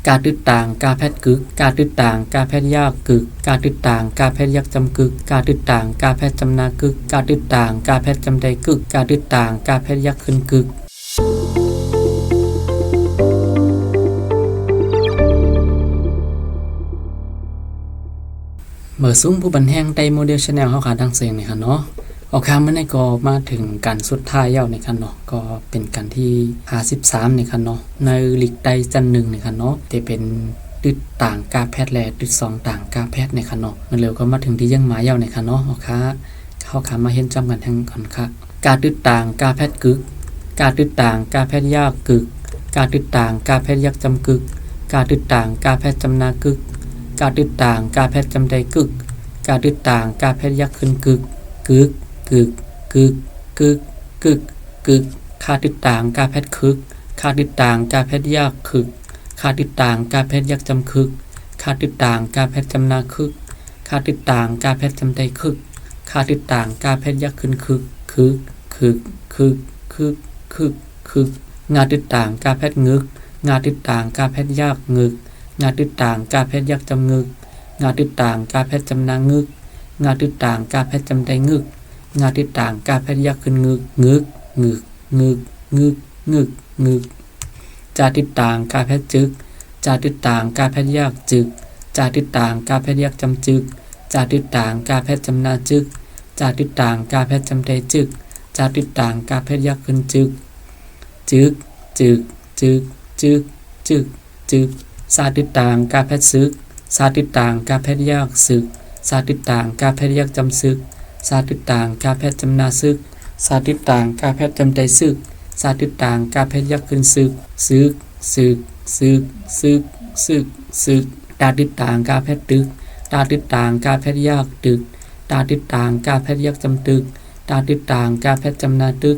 กาตึดต่างกาแพทย์กึกกาตึดต่างกาแพทย์ยากกึกกาตึดต่างกาแพทย์ยักจำกึกกาตึดต่างกาแพทย์จำนากึกกาตึดต่างกาแพทย์จำใดกึกกาตึดต่างกาแพทย์ยักขึ้นกึกเมื่อซุ้มผู้บันแห้งไดโมเดลชาแนลเฮาขาดังเสียงนี่ค่ะเนาะออกคำเมื่อนี้ก็มาถึงการสุดท้ายแล้วนี่ค่ะเนาะก็เป็นการที่53นี่ค่ะเนาะในลีกไดจัน1นี่ค่ะเนาะที่เป็นตึดต่างกาแพทย์และตึด2ต่างกาแพทย์นี่ค่ะเนาะมันเร็วก็มาถึงที่ยังหมายแล้วนี่ค่ะเนาะออกค่ะเข้าขามาเห็นจำกันทั้งก่อนค่ะกาตึดต่างกาแพทย์กึกกาตึดต่างกาแพทย์ยากกึกกาตึดต่างกาแพทย์ยักจำกึกกาตึดต่างกาแพทย์จำนากึกกาตึดต่างกาแพทย์จำใดกึกกาตึดต่างกาแพทย์ยักขึ้นกึกกึกกึกกึกกึกกึกกึกค่าตึดต่างกาแพทย์คึกค่าตึดต่างกาแพทย์ยากคึกค่าตึดต่างกาแพทย์ยักจำคึกค่าตึดต่างกาแพทย์จำนาคึกค่าตึดต่างกาแพทย์จำใดคึกค่าตึดต่างกาแพทย์ยักขึ้นคึกคึกคึกคึกคึกคึกคึกงาตึดต่างกาแพทย์งึกงาตึดต่างกาแพทย์ยากงึกงาตึดต่างกาแพทย์ยักจำงึกงาตึดต่างกาแพทย์จำนางึกงาตึดต่างกาแพทย์จำใดงึกงาตึดต่างกาแพทย์ยักขึ้นงึกงึกงึกงึกงึกงึกงึกจาตึดต่างกาแพทย์จึกจาตึดต่างกาแพทย์ยากจึกจาตึดต่างกาแพทย์ยักจำจึกจาตึดต่างกาแพทย์จำนาจึกจาตึดต่างกาแพทย์จำใดจึกจาตึดต่างกาแพทย์ยักขึ้นจึกจึกจึกจึกจึกจึกจึกสาตึดต่างกาแพทย์ซึกสาตึดต่างกาแพทย์ยากซึกสาตึดต่างกาแพทย์ยักจำซึกสาตึดต่างกาแพทย์จำนาซึกสาตึดต่างกาแพทย์จำใดซึกสาตึดต่างกาแพทย์ยักขึ้นซึกซึกซึกซึกซึกซึกซึกตาตึดต่างกาแพทย์ตึกตาตึดต่างกาแพทย์ยากตึกตาตึดต่างกาแพทย์ยักจำตึกตาตึดต่างกาแพทย์จำนาตึก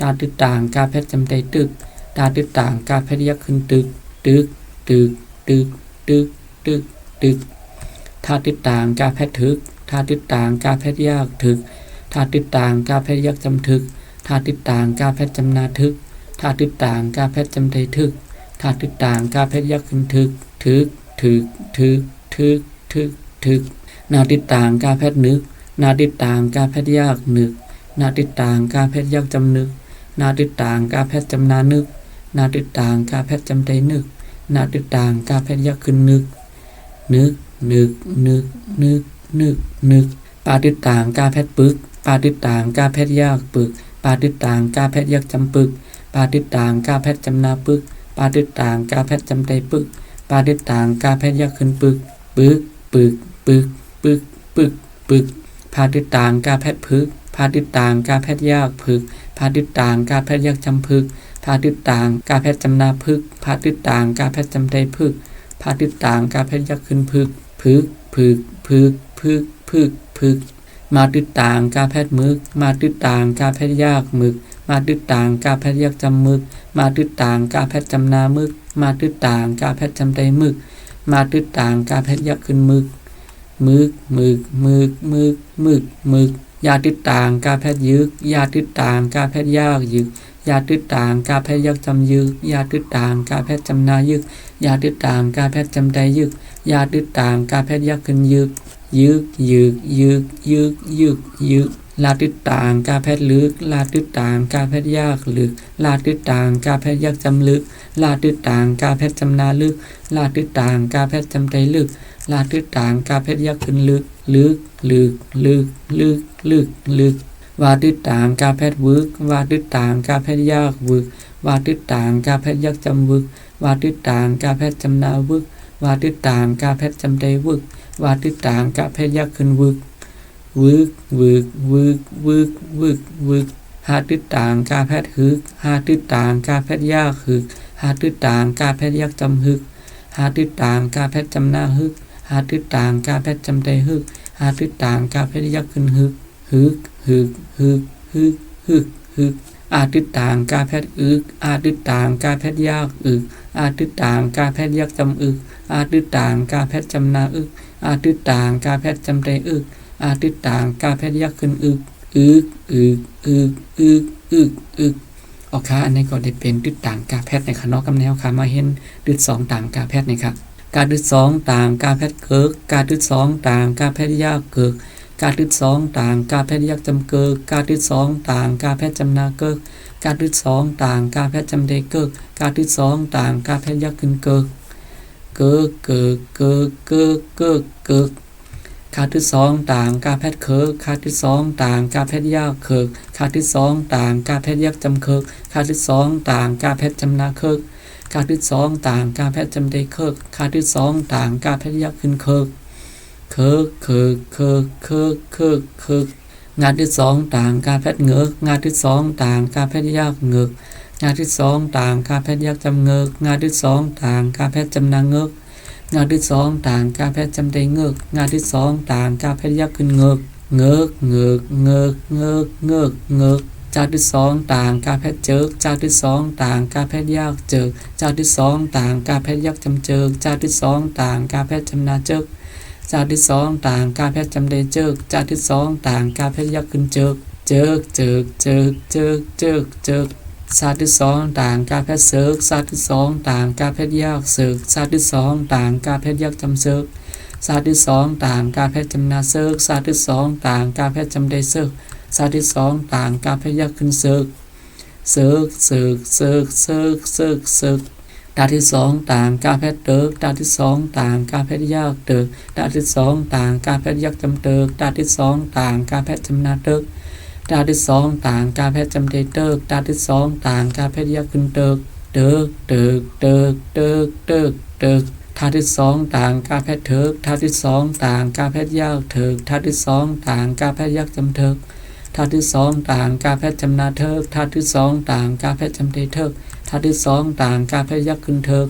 ตาตึดต่างกาแพทย์จำใดตึกตาตึดต่างกาแพทย์ยักขึ้นตึกตึกตึกตึกตึกตึกตึกทาตึดต่างกาแพทย์ถึกทาตึดต่างกาแพทย์ยากถึกทาตึดต่างกาแพทย์ยักจำถึกทาตึดต่างกาแพทย์จำนาทึกทาตึดต่างกาแพทย์จำใดทึกทาตึดต่างกาแพทย์ยักขึ้นทึกทึกทึกทึกทึกทึกทึกนาตึดต่างกาแพทย์นึกนาตึดต่างกาแพทย์ยากนึกนาตึดต่างกาแพทย์ยักจำนึกนาตึดต่างกาแพทย์จำนานึกนาตึดต่างกาแพทย์จำใดนึกนาตึดต่างกาแพทย์ยักขึ้นนึกนึกนึกนึกนึกนึกนึกปาตึดต่างกาแพทย์ปึกปาตึดต่างกาแพทย์ยากปึกปาตึดต่างกาแพทย์ยักจำปึกปาตึดต่างกาแพทย์จำนาปึกปาตึดต่างกาแพทย์จำใดปึกปาตึดต่างกาแพทย์ยักขึ้นปึกปึกปึกปึกปึกปึกปึกพาตึดต่างกาแพทย์ปึกพาตึดต่างกาแพทย์ยากปึกพาตึดต่างกาแพทย์ยักจำปึกพาตึดต่างกาแพทย์จำนาปึกพาตึดต่างกาแพทย์จำใดปึกพาตึดต่างกาแพทย์ยักขึ้นปึกปึกปึกปึกปึกปึกปึกมาตึดต่างกาแพทย์มึกมาตึดต่างกาแพทย์ยากมึกมาตึดต่างกาแพทย์ยักจำมึกมาตึดต่างกาแพทย์จำนามึกมาตึดต่างกาแพทย์จำใดมึกมาตึดต่างกาแพทย์ยักขึ้นมึกมึกมึกมึกมึกมึกมึกยาตึดต่างกาแพทย์ยึกยาตึดต่างกาแพทย์ยากยึกยาตึดต่างกาแพทย์ยักจำยึกยาตึดต่างกาแพทย์จำนายึกยาตึดต่างกาแพทย์จำใดยึกยาตึดต่างกาแพทย์ยักขึ้นยึกยึกยึกยึกยึกยึกยึกลาตึดต่างกาแพทย์ลึกลาตึดต่างกาแพทย์ยากลึกลาตึดต่างกาแพทย์ยักจำลึกลาตึดต่างกาแพทย์จำนาลึกลาตึดต่างกาแพทย์จำใดลึกลาตึดต่างกาแพทย์ยักขึ้นลึกลึกลึกลึกลึกลึกลึกวาตึดต่างกาแพทย์วึกวาตึดต่างกาแพทย์ยากวึกวาตึดต่างกาแพทย์ยักจำวึกวาตึดต่างกาแพทย์จำนาวึกวาตึดต่างกาแพทย์จำใดวึกวาตึดต่างกาแพทย์ยักขึ้นวึกวึกวึกวึกวึกวึกวึกหาตึดต่างกาแพทย์ฮึกหาตึดต่างกาแพทย์ยากฮึกหาตึดต่างกาแพทย์ยักจำฮึกหาตึดต่างกาแพทย์จำนาฮึกหาตึดต่างกาแพทย์จำใดฮึกหาตึดต่างกาแพทย์ยักขึ้นฮึกฮึกฮึกฮึกฮึกฮึกฮึกอาตึดต่างกาแพทย์อึกอาตึดต่างกาแพทย์ยากอึกอาตึดต่างกาแพทย์ยักจำอึกอาตึดต่างกาแพทย์จำนาอึกอาตึดต่างกาแพทย์จำใดอึกอาตึดต่างกาแพทย์ยักขึ้นอึกอึกอึกอึกอึกอึกอึกอ อค่ะอันนี้ก็ได้เป็นดึดต่างกาแพทในค่ะเนาะกำแนวค่ะมาเห็นดึด2ต่างกาแพทนี่ค่ะกาดึด2ต่างกาแพทเกิกกาดึด2ต่างกาแพทยากเกิกกาดึด2ต่างกาแพทยักจำเกิกกาดึด2ต่างกาแพทจำนาเกิกกาดึด2ต่างกาแพทจำเดเกิกกาดึด2ต่างกาแพทยักขึ้นเกิกเกิกเกิกเกิกเกิกเกิกเกิกคาที่2ต่างกาแพทเคิกคาที่2ต่างกาแพทยากเคิกคาที่2ต่างกาแพทยักจำเคิกคาที่2ต่างกาแพทจำนาเคิกคาที่2ต่างกาแพทจำเดเคิกคาที่2ต่างกาแพทยักขึ้นเคิกเคิกเคิกเคิกเคิกเคิกเคิกงานที่2ต่างกาแพทเงือกงานที่2ต่างกาแพทยากเงือกงานที่2ต่างกาแพทยักจำเงือกงานที่2ต่างกาแพทจำนาเงือกงานที่2ต่างกาแพทจำได้เงือกงานที่2ต่างกาแพทยักขึ้นเงือกเงือกเงือกเงือกเงือกเงือกเงือกจานที่2ต่างกาแพทเจิกจานที่2ต่างกาแพทยักเจิกจานที่2ต่างกาแพทยักจำเจิกจานที่2ต่างกาแพทจำนาเจิกจานที่2ต่างกาแพทจำได้เจิกจานที่2ต่างกาแพทยักขึ้นเจิกเจิกเจิกเจิกเจิกเจิกเจิกศาสตร์ที่2ต่างกาแพทเสิร์กศาสตร์ที่2ต่างกาแพทยากเสิร์กศาสตร์ที่2ต่างกาแพทยักจำเสิร์กศาสตร์ที่2ต่างกาแพทจำนาเสิร์กศาสตร์ที่2ต่างกาแพทจำได้เสิร์กศาสตร์ที่2ต่างกาแพทยักขึ้นเสิร์กเสิร์กเสิร์กเสิร์กเสิร์กเสิร์กเสิร์กดาที่2ต่างกาแพทเติกดาที่2ต่างกาแพทยากเติกดาที่2ต่างกาแพทยักจำเติกดาที่2ต่างกาแพทจำนาเติกดาที่2ต่างกาแพทจำได้เติกดาที่2ต่างกาแพทยักขึ้นเติกเติกเติกเติกเติกเติกเติกท่าที่2ต่างกาแพทเติกท่าที่2ต่างกาแพทยักเติกท่าที่2ต่างกาแพทยักจำเติกท่าที่2ต่างกาแพทจำนาเติกท่าที่2ต่างกาแพทจำได้เติกท่าที่2ต่างกาแพทยักขึ้นเติก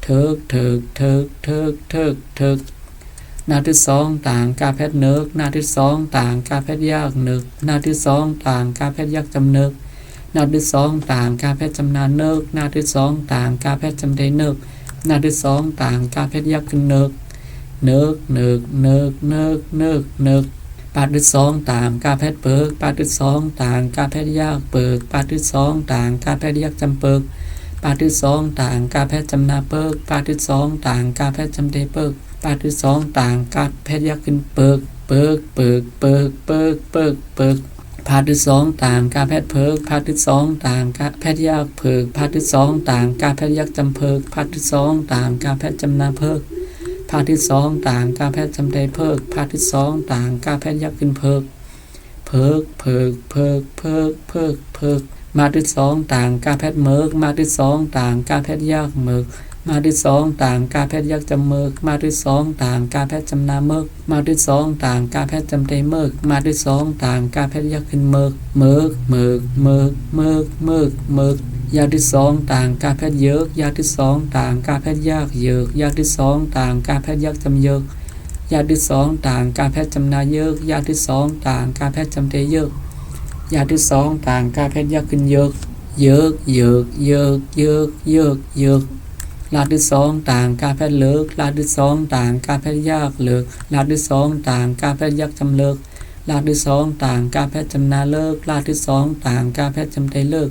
เติกเติกเติกเติกเติกเติกหน้าที่2ต่างกาแพทเนิกหน้าที่2ต่างกาแพทยากเนิกหน้าที่2ต่างกาแพทยักจำเนิกหน้าที่2ต่างกาแพทจำนาเนิกหน้าที่2ต่างกาแพทจำได้เนิกหน้าที่2ต่างกาแพทยักขึ้นเนิกเนิกเนิกเนิกเนิกเนิกเนิกปาดที่2ต่างกาแพทเปิกปาดที่2ต่างกาแพทยากเปิกปาดที่2ต่างกาแพทยักจำเปิกปาดที่2ต่างกาแพทจำนาเปิกปาดที่2ต่างกาแพทจำได้เปิกปาดที่2ต่างกาแพทยักขึ้นเปิกเปิกเปิกเปิกเปิกเปิกเปิกพาดที่2ต่างกาแพทเพิกพาดที่2ต่างกาแพทยักเพิกพาดที่2ต่างกาแพทยักจำเพิกพาดที่2ต่างกาแพทจำนาเพิกพาดที่2ต่างกาแพทจำได้เพิกพาดที่2ต่างกาแพทยักขึ้นเพิกเพิกเพิกเพิกเพิกเพิกเพิกมาที่2ต่างกาแพทเมิกมาที่2ต่างกาแพทยักเมิกมาที่2ต่างกาแพทยักจำเมิกมาที่2ต่างกาแพทจำนาเมิกมาที่2ต่างกาแพทจำได้เมิกมาที่2ต่างกาแพทยักขึ้นเมิกเมิกเมิกเมิกเมิกเมิกเมิกยาที่2ต่างกาแพทเยิกยาที่2ต่างกาแพทยักเยิกยาที่2ต่างกาแพทยักจำเยิกยาที่2ต่างกาแพทจำนาเยิกยาที่2ต่างกาแพทจำได้เยิกยาที่2ต่างกาแพทยักขึ้นเยิกเยิกเยิกเยิกเยิกเยิกเยิกลาที่2ต่างกาแพทเลิกลาที่2ต่างกาแพทยากเลิกลาที่2ต่างกาแพทยักจำเลิกลาที่2ต่างกาแพทจำนาเลิกลาที่2ต่างกาแพทจำได้เลิก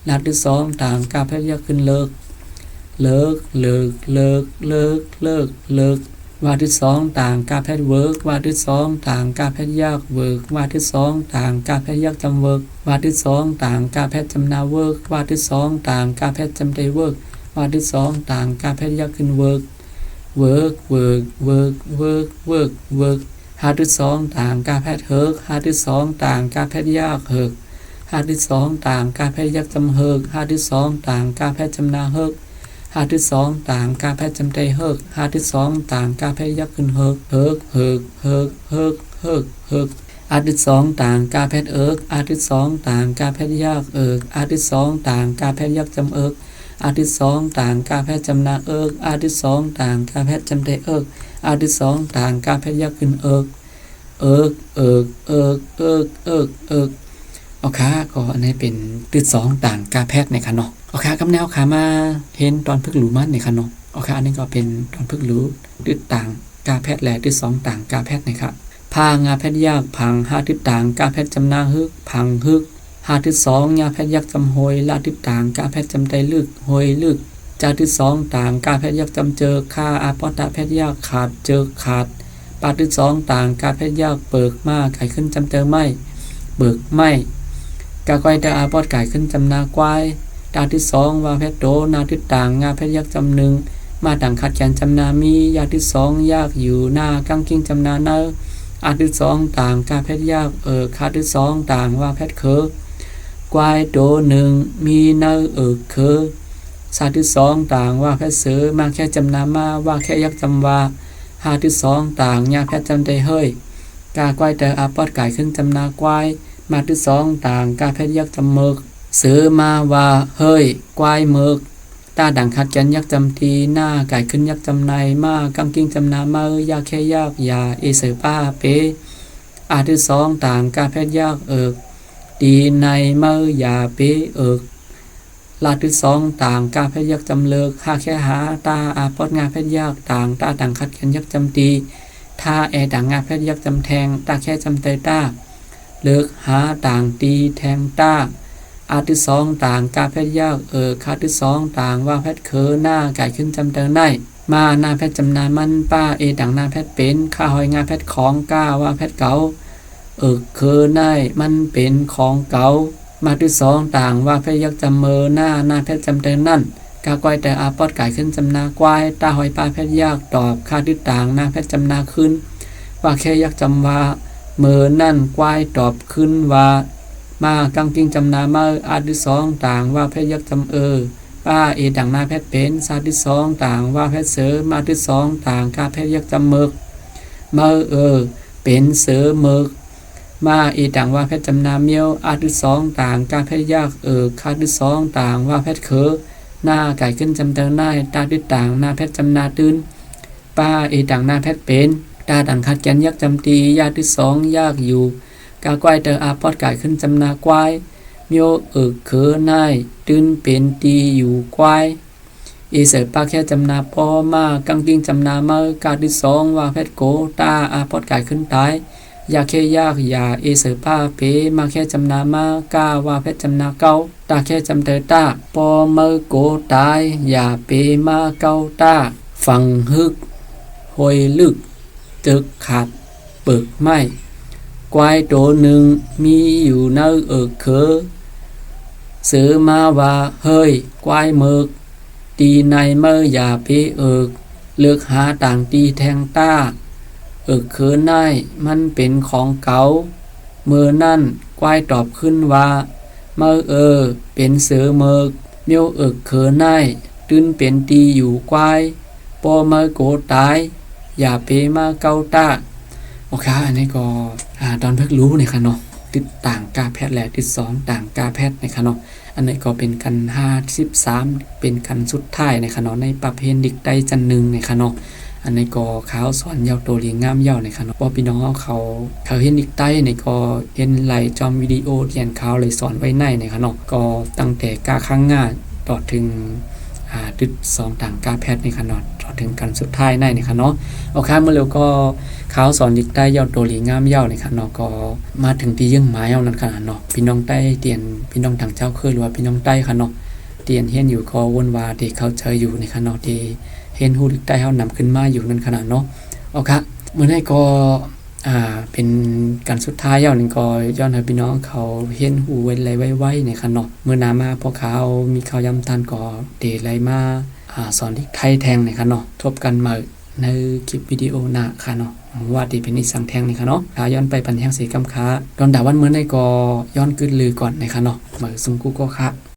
ลาที่2ต่างกาแพทยักขึ้นเลิกเลิกเลิกเลิกเลิกเลิกเลิกวาที่2ต่างกาแพทเวิร์กวาที่2ต่างกาแพทยากเวิร์กวาที่2ต่างกาแพทยักจำเวิร์กวาที่2ต่างกาแพทจำนาเวิร์กวาที่2ต่างกาแพทจำได้เวิร์กวาที่2ต่างกาแพทยักขึ้นเวิร์กเวิร์กเวิร์กเวิร์กเวิร์กเวิร์กเวิร์กหาที่2ต่างกาแพทเฮิกหาที่2ต่างกาแพทยากเฮิกหาที่2ต่างกาแพทยักจำเฮิกหาที่2ต่างกาแพทจำนาเฮิกหาที่2ต่างกาแพทจำได้เฮิกหาที่2ต่างกาแพทยักขึ้นเฮิกเฮิกเฮิกเฮิกเฮิกเฮิกเฮิกอาที่2ต่างกาแพทเอิกอาที่2ต่างกาแพทยากเอิกอาที่2ต่างกาแพทยักจำเอิกอาที่2ต่างกาแพทจำนาเอิกอาที่2ต่างกาแพทจำได้เอิกอาที่2ต่างกาแพทยักขึ้นเอิกเอิกเอิกเอิกเอิกเอิกเอิกเอาค่ะก็อันนี้เป็นที่2ต่างกาแพทในค่ะเนาะเอาค่ะกับแนวขามาเห็นตอนพึกหลูมันในค่ะเนาะเอาค่ะอันนี้ก็เป็นตอนพึกหลูที่ต่างกาแพทและที่2ต่างกาแพทในค่ะพางาแพทยากพังหาที่ต่างกาแพทจำนาฮึกพังฮึก หาที่สองยาแพทย์ยักจำโหยลาที่ต่างกาแพทย์จำใจลึกโหยลึกจาที่สองต่างกาแพทย์ยักจำเจอค่าอาปอตาแพทย์ยักขาดเจอขาดปาที่สองต่างกาแพทย์ยักเบิกมาไก่ขึ้นจำเจอไม่เบิกไม่กาไกวแต่อาปอดไก่ขึ้นจำนาควายดาที่สองว่าแพทย์โตนาที่ต่างงาแพทย์ยักจำหนึ่งมาต่างขัดแกนจำนามียาที่สองยากอยู่หน้ากังกิ้งจำนาเนออาที่สองต่างกาแพทย์ยากคาที่สองต่างว่าแพทย์เคอกวายโตหนึ่งมีเนอเคอสาที่สองต่างว่าแพทย์เสือมาแค่จำนามาว่าแค่ยักจำว่าหาที่สองต่างยาแพทย์จำใจเฮ้ยกาไกวแต่อาปอดไก่ขึ้นจำนาควายมาที่สองต่างกาแพทย์ยักจำเมิกเสือมาว่าเฮ้ยควายเมิกตาดังขัดแกนยักจำทีหน้าไก่ขึ้นยักจำในมากังกิ้งจำนาเมยาแค่ยากยาเอเสือป้าเปอาที่สองต่างกาแพทย์ยากดีในเมยาเปลาที่สองต่างกาแพทย์ยักจำเลิกหาแค่หาตาอาปอดงาแพทย์ยากต่างตาดังขัดแกนยักจำตีท่าดังงาแพทย์ยักจำแทงตาแค่จำเตยตาเลิกหาต่างตีแทงตาอาที่สองต่างกาแพทย์ยากคาที่สองต่างว่าแพทย์เคอหน้าไก่ขึ้นจำเติงได้มาหน้าแพทย์จำนามันป้าดังหน้าแพทย์เป็นข้าหอยงาแพทย์ของก้าว่าแพทย์เก่าเคอได้มันเป็นของเก่ามาที่สองต่างว่าแพทย์ยักจำเมอหน้าแพทย์จำเติงนั่นกาไกวแต่อาปอดไก่ขึ้นจำนาควายตาหอยป้าแพทย์ยากตอบคาที่ต่างหน้าแพทย์จำนาขึ้นว่าแค่ยักจำว่าเมอนั่นควายตอบขึ้นว่ามากังกิ้งจำนาเมออาที่สองต่างว่าแพทย์ยักจำป้าดังหน้าแพทย์เป็นสาที่สองต่างว่าแพทย์เสือมาที่สองต่างกาแพทย์ยักจำเมิกเมอเป็นเสือเมิกมาดังว่าแพทย์จำนาเมียวอาที่สองต่างกาแพทย์ยักคาที่สองต่างว่าแพทย์เคอหน้าไก่ขึ้นจำเติงได้ตาที่ต่างหน้าแพทย์จำนาตื่นป้าดังหน้าแพทย์เป็นตาดังขัดแกนยักจำตียาที่สองยากอยู่กาไกวเตออาปอดไก่ขึ้นจำนาควายเมียวเคอนายตื่นเป็นตีอยู่ควายเสือป้าแค่จำนาปอมากังกิ้งจำนาเมอกาที่สองว่าแพทย์โกตาอาปอดไก่ขึ้นตายยาแค่ยากยาเสือป้าเปมาแค่จำนามากาว่าแพทย์จำนาเก้าตาแค่จำเตอตาปอเมอโกตายยาเปมาเก้าตาฟังฮึกหอยลึกจึกขาดเปิกไม้ควายโตหนึ่งมีอยู่เนเคอเสือมาว่าเฮ้ยควายเมิกตีในเมื่อยาเปเลือกหาต่างตีแทงตาเคอไนมันเป็นของเก่าเมื่อนั่นควายตอบขึ้นว่าเมื่อเป็นเสือเมิกเมียวเคอไนตื่นเป็นตีอยู่ควายปอเมื่อโกตายอย่าเปมาเก้าตาโอเคอันนี้ก็ตอนเพิ่งรู้เนี่ยค่ะเนาะติดต่างกาแพทย์แหละติดสองต่างกาแพทย์นะคะเนาะอันนี้ก็เป็นกัน53เป็นกันสุดท้ายนะคะเนาะในประเพณีใดจันหนึ่งนะคะเนาะอันนี้ก็เขาสอนยาวโตเรียงงามยาวนะคะเนาะพอพี่น้องเขาเห็นอีกใต้เนี่ยก็เห็นไลฟ์จอมวิดีโอเรียนเขาเลยสอนไว้ในนะคะเนาะก็ตั้งแต่กาข้างงานต่อถึงติดสองต่างกาแพทย์ในค่ะเนาะต่อถึงกันสุดท้ายในนะคะเนาะโอเคเมื่อเร็วก็เขาสอนอีกใต้ยาวโตเรียงงามยาวนะคะเนาะก็มาถึงที่ยังหมายเอานั่นค่ะเนาะพี่น้องใต้เตียนพี่น้องทางเจ้าคือหรือว่าพี่น้องใต้ค่ะเนาะเตียนเฮียนอยู่ก็วนวาที่เขาเจออยู่นะคะเนาะที่เห็นหูลิกใต้เฮานำขึ้นมาอยู่นั่นขนาดเนาะโอเคเมื่อได้ก็เป็นการสุดท้ายยาวนึงก็ย้อนให้พี่น้องเขาเห็นหูเว้นไรไว้ในค่ะเนาะเมื่อนามาพวกเขามีข่าวยำตันก็เดไรมาสอนลิกไทยแทงในค่ะเนาะทบกันมาในคลิปวิดีโอหน้าค่ะเนาะว่าดีเป็นอีสังแทงในค่ะเนาะย้อนไปปันแทงสีกำค้าตอนดาวันเมื่อได้ก็ย้อนกึดลือก่อนในค่ะเนาะมาซุงกูก็ค่ะ